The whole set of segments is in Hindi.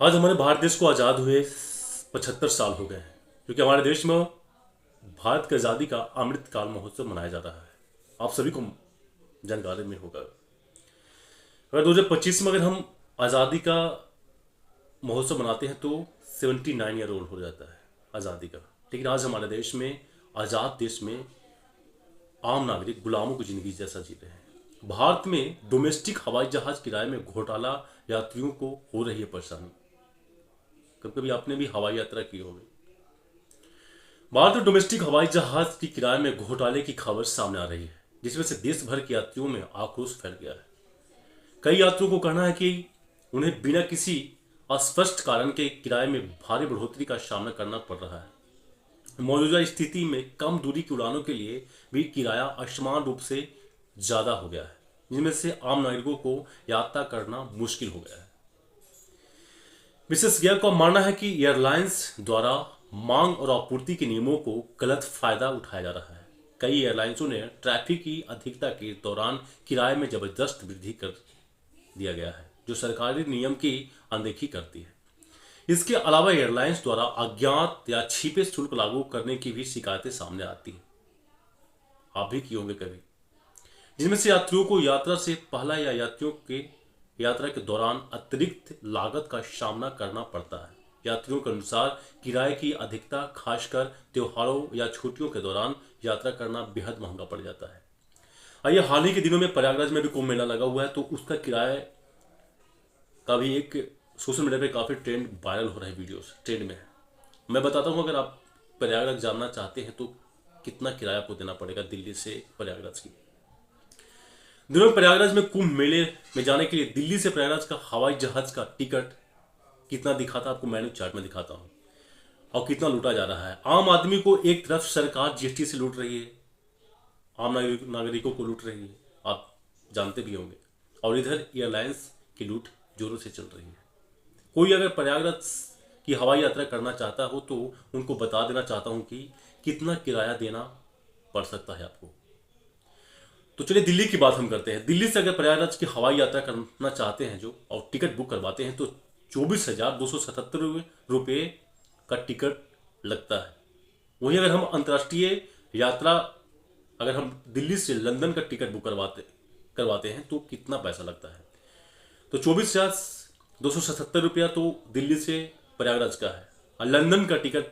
आज हमारे भारत देश को आज़ाद हुए 75 साल हो गए हैं, क्योंकि हमारे देश में भारत की आज़ादी का अमृत काल महोत्सव मनाया जा रहा है। आप सभी को जानकारी में होगा। अगर 2025 में अगर हम आज़ादी का महोत्सव मनाते हैं तो 79 ईयर ओल्ड हो जाता है आज़ादी का। लेकिन आज हमारे देश में, आज़ाद देश में, आम नागरिक गुलामों की जिंदगी जैसा जी रहे हैं। भारत में डोमेस्टिक हवाई जहाज किराए में घोटाला यात्रियों को हो रही है परेशानी। कभी कभी आपने भी हवाई यात्रा की होगी। भारत में डोमेस्टिक हवाई जहाज की किराए में घोटाले की खबर सामने आ रही है, जिसमें से देश भर के यात्रियों में आक्रोश फैल गया है। कई यात्रियों को कहना है कि उन्हें बिना किसी अस्पष्ट कारण के किराए में भारी बढ़ोतरी का सामना करना पड़ रहा है। मौजूदा स्थिति में कम दूरी की उड़ानों के लिए भी किराया असमान रूप से ज्यादा हो गया है, जिनमें से आम नागरिकों को यात्रा करना मुश्किल हो गया है। विशेषज्ञों का मानना है कि एयरलाइंस द्वारा मांग और आपूर्ति के नियमों को गलत फायदा उठाया जा रहा है। कई एयरलाइंसों ने ट्रैफिक की अधिकता के दौरान किराए में जबरदस्त वृद्धि कर दिया गया है, जो सरकारी नियम की अनदेखी करती है। इसके अलावा एयरलाइंस द्वारा अज्ञात या छिपे शुल्क लागू करने की भी शिकायतें सामने आती हैं। आप भी किए होंगे कभी, जिनमें से यात्रियों को यात्रा से पहला या यात्रियों के यात्रा के दौरान अतिरिक्त लागत का सामना करना पड़ता है। यात्रियों के अनुसार किराए की अधिकता खासकर त्योहारों या छुट्टियों के दौरान यात्रा करना बेहद महंगा पड़ जाता है। आइए, हाल ही के दिनों में प्रयागराज में भी कुंभ मेला लगा हुआ है, तो उसका किराए का भी एक सोशल मीडिया पे काफ़ी ट्रेंड वायरल हो रहा है, वीडियोस ट्रेंड में है। मैं बताता हूँ, अगर आप प्रयागराज जाना चाहते हैं तो कितना किराया आपको देना पड़ेगा दिल्ली से प्रयागराज की। दिनों में प्रयागराज में कुंभ मेले में जाने के लिए दिल्ली से प्रयागराज का हवाई जहाज का टिकट कितना दिखा था, आपको मैंने चार्ट में दिखाता हूँ, और कितना लूटा जा रहा है। आम आदमी को एक तरफ सरकार जीएसटी से लूट रही है, आम नागरिकों को लूट रही है, आप जानते भी होंगे, और इधर एयरलाइंस की लूट जोरों से चल रही है। कोई अगर प्रयागराज की हवाई यात्रा करना चाहता हो तो उनको बता देना चाहता हूँ कि कितना किराया देना पड़ सकता है आपको। तो चलिए दिल्ली की बात हम करते हैं। दिल्ली से अगर प्रयागराज की हवाई यात्रा करना चाहते हैं जो, और टिकट बुक करवाते हैं, तो 24,277 रुपये का टिकट लगता है। वहीं अगर हम अंतर्राष्ट्रीय यात्रा, अगर हम दिल्ली से लंदन का टिकट बुक करवाते हैं तो कितना पैसा लगता है, तो 24,277 रुपया तो दिल्ली से प्रयागराज का है। और लंदन का टिकट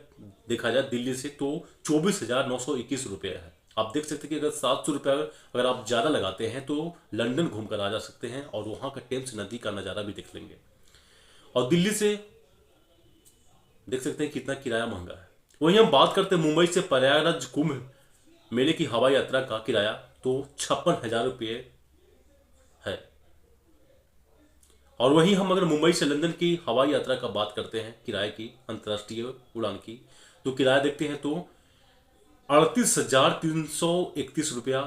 देखा जाए दिल्ली से तो 24,921 रुपया है। आप देख सकते हैं कि अगर 700 रुपया अगर आप ज़्यादा लगाते हैं तो लंदन घूमकर आ जा सकते हैं और वहाँ का टेम्स नदी का नज़ारा भी देख लेंगे। और दिल्ली से देख सकते हैं कितना किराया महंगा है। वहीं हम बात करते हैं मुंबई से प्रयागराज कुंभ मेले की हवाई यात्रा का किराया, तो 56,000 रुपये है। और वहीं हम अगर मुंबई से लंदन की हवाई यात्रा का बात करते हैं किराए की, अंतर्राष्ट्रीय उड़ान की, तो किराया देखते हैं तो 38,331 रुपया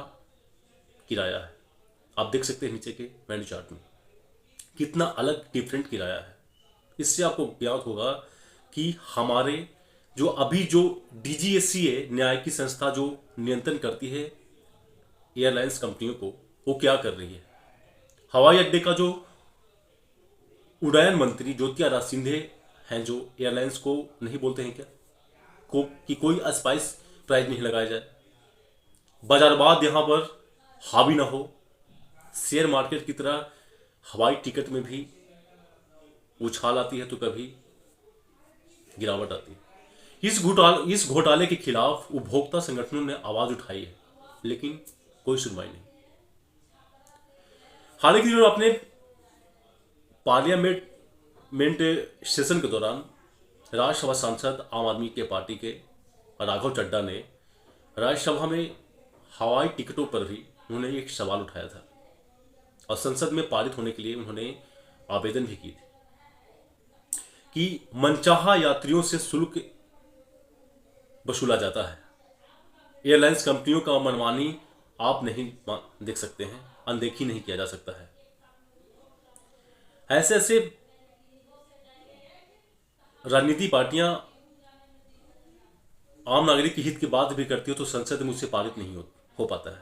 किराया है। आप देख सकते हैं नीचे के मेन्यू चार्ट में कितना अलग डिफरेंट किराया है। इससे आपको ज्ञात होगा कि हमारे जो डीजीएससी है, न्यायिक संस्था जो नियंत्रण करती है एयरलाइंस कंपनियों को, वो क्या कर रही है। हवाई अड्डे का जो उड्डयन मंत्री ज्योतिरादित्य सिंधिया हैं, जो एयरलाइंस को नहीं बोलते हैं क्या कि कोई स्पाइस प्राइस नहीं लगाया जाए, बाजारवाद यहाँ पर हावी ना हो, शेयर मार्केट की तरह हवाई टिकट में भी उछाल आती है तो कभी गिरावट आती है। इस घोटाले के खिलाफ उपभोक्ता संगठनों ने आवाज उठाई है, लेकिन कोई सुनवाई नहीं। हालांकि जो अपने पार्लियामेंट सेशन के दौरान राज्यसभा सांसद आम आदमी के पार्टी के राघव चड्ढा ने राज्यसभा में हवाई टिकटों पर भी उन्होंने एक सवाल उठाया था, और संसद में पारित होने के लिए उन्होंने आवेदन भी की थी कि मनचाहा यात्रियों से शुल्क वसूला जाता है। एयरलाइंस कंपनियों का मनमानी आप नहीं देख सकते हैं, अनदेखी नहीं किया जा सकता है। ऐसे ऐसे राजनीति पार्टियां आम नागरिक के हित की बात भी करती हो तो संसद में उससे पारित नहीं हो पाता है।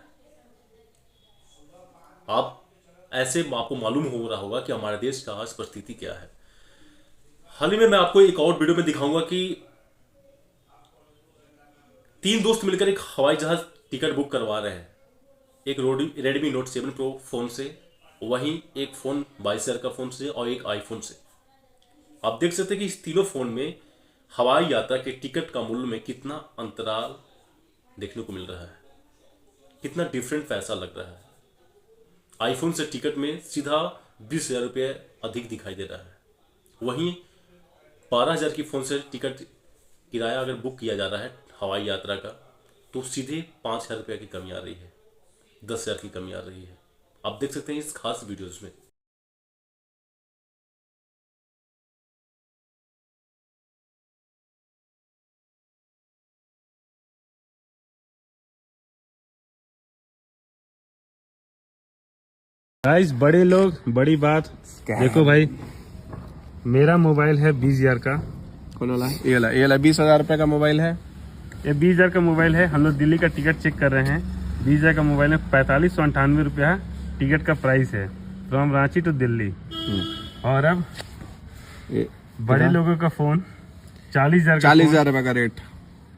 आपको मालूम हो रहा होगा कि हमारे देश का आज परिस्थिति क्या है। हाल ही में मैं आपको एक और वीडियो में दिखाऊंगा कि 3 दोस्त मिलकर एक हवाई जहाज टिकट बुक करवा रहे हैं, एक रेडमी नोट 7 प्रो फोन से, वहीं एक फोन 22,000 का फोन से और एक आईफोन से। आप देख सकते हैं कि इस तीनों फोन में हवाई यात्रा के टिकट का मूल्य में कितना अंतराल देखने को मिल रहा है, कितना डिफरेंट पैसा लग रहा है। आईफोन से टिकट में सीधा 20,000 रुपये अधिक दिखाई दे रहा है, वहीं 12,000 की फोन से टिकट किराया अगर बुक किया जा रहा है हवाई यात्रा का, तो सीधे 5,000 रुपये की कमी आ रही है, 10,000 की कमी आ रही है। आप देख सकते हैं इस खास वीडियोज में। गाइस, बड़े लोग बड़ी बात। देखो भाई, मेरा मोबाइल है 20,000 का। कौन वाला है? ये वाला 20,000 रुपये का मोबाइल है। ये 20,000 का मोबाइल है। हम लोग दिल्ली का टिकट चेक कर रहे हैं। 20,000 का मोबाइल है। 4598 रुपया टिकट का प्राइस है, फ्रॉम रांची टू दिल्ली। और अब बड़े लोगों का फोन 40,000 रुपये का रेट।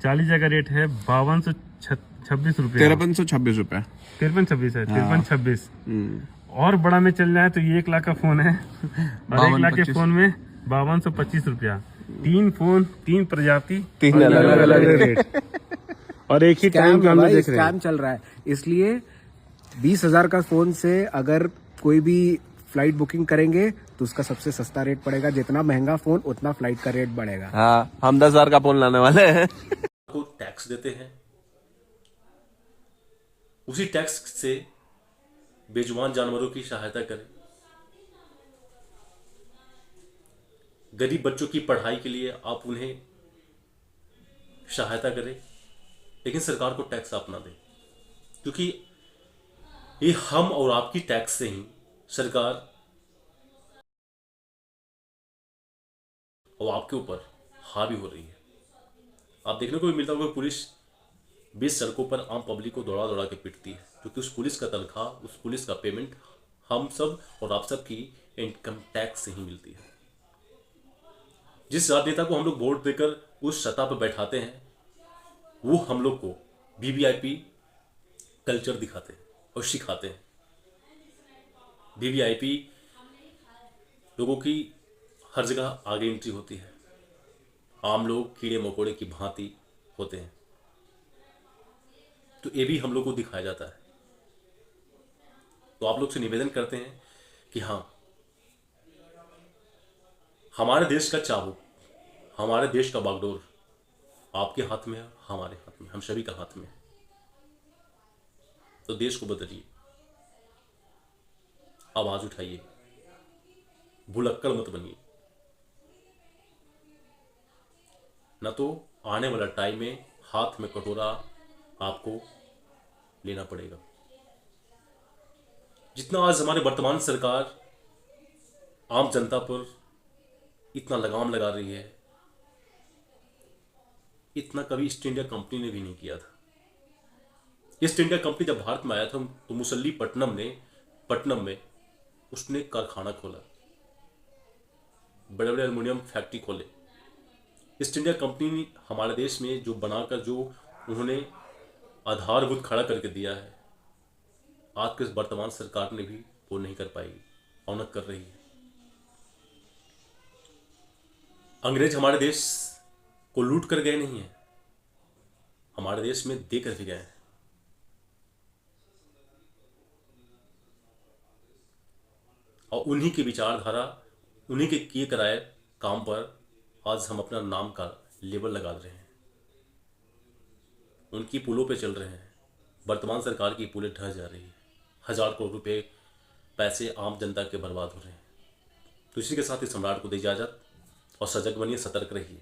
40,000 का रेट है। 5226 रुपया, 5326 रुपये। 5326 है, 5326। और बड़ा में चल जाए तो ये 1 लाख का फोन है, और 1 लाख के फोन में 5225 रुपया। 3 फोन, 3 प्रजाति, 3 अलग रेट, और एक ही टाइम पे हम लोग देख रहे हैं। स्कैम चल रहा है। इसलिए 20,000 का फोन से अगर कोई भी फ्लाइट बुकिंग करेंगे तो उसका सबसे सस्ता रेट पड़ेगा। जितना महंगा फोन उतना फ्लाइट का रेट बढ़ेगा। हाँ, हम 10,000 का फोन लाने वाले हैं। को टैक्स देते हैं, उसी टैक्स से बेजुबान जानवरों की सहायता करें, गरीब बच्चों की पढ़ाई के लिए आप उन्हें सहायता करें, लेकिन सरकार को टैक्स आप ना दें, क्योंकि ये हम और आपकी टैक्स से ही सरकार और आपके ऊपर हावी हो रही है। आप देखने को भी मिलता होगा पुलिस 20 सड़कों पर आम पब्लिक को दौड़ा दौड़ा के पीटती है, क्योंकि उस पुलिस का तनख्वाह, उस पुलिस का पेमेंट हम सब और आप सब की इनकम टैक्स से ही मिलती है। जिस राजनेता को हम लोग वोट देकर उस सत्ता पर बैठाते हैं, वो हम लोग को वीवीआईपी कल्चर दिखाते हैं और सिखाते हैं। वीवीआईपी लोगों की हर जगह आगे एंट्री होती है, आम लोग कीड़े मकोड़े की भांति होते हैं, तो ये भी हम लोग को दिखाया जाता है। तो आप लोग से निवेदन करते हैं कि हाँ, हमारे देश का चाबुक, हमारे देश का बागडोर आपके हाथ में है, हमारे हाथ में, हम सभी का हाथ में है। तो देश को बदलिए, आवाज उठाइए, भुलक्कड़ मत बनिए, न तो आने वाला टाइम में हाथ में कटोरा आपको लेना पड़ेगा। जितना आज हमारे वर्तमान सरकार आम जनता पर इतना लगाम लगा रही है, इतना कभी ईस्ट इंडिया कंपनी ने भी नहीं किया था। ईस्ट इंडिया कंपनी जब भारत में आया था तो मुसल्ली पट्टनम में उसने कारखाना खोला, बड़े बड़े एल्युमिनियम फैक्ट्री खोले। ईस्ट इंडिया कंपनी हमारे देश में जो बनाकर, जो उन्होंने आधारभूत खड़ा करके दिया है, आज के वर्तमान सरकार ने भी वो नहीं कर पाएगी, औनक कर रही है। अंग्रेज हमारे देश को लूट कर गए नहीं है, हमारे देश में देकर भी गए हैं। और उन्हीं की विचारधारा, उन्हीं के किए कराए काम पर आज हम अपना नाम का लेबल लगा रहे हैं, उनकी पुलों पे चल रहे हैं। वर्तमान सरकार की पुलें ढह जा रही है, 1,000 करोड़ रुपए पैसे आम जनता के बर्बाद हो रहे हैं। तो इसी के साथ ही सम्राट को दी इजाजत, और सजग बनिए, सतर्क रहिए।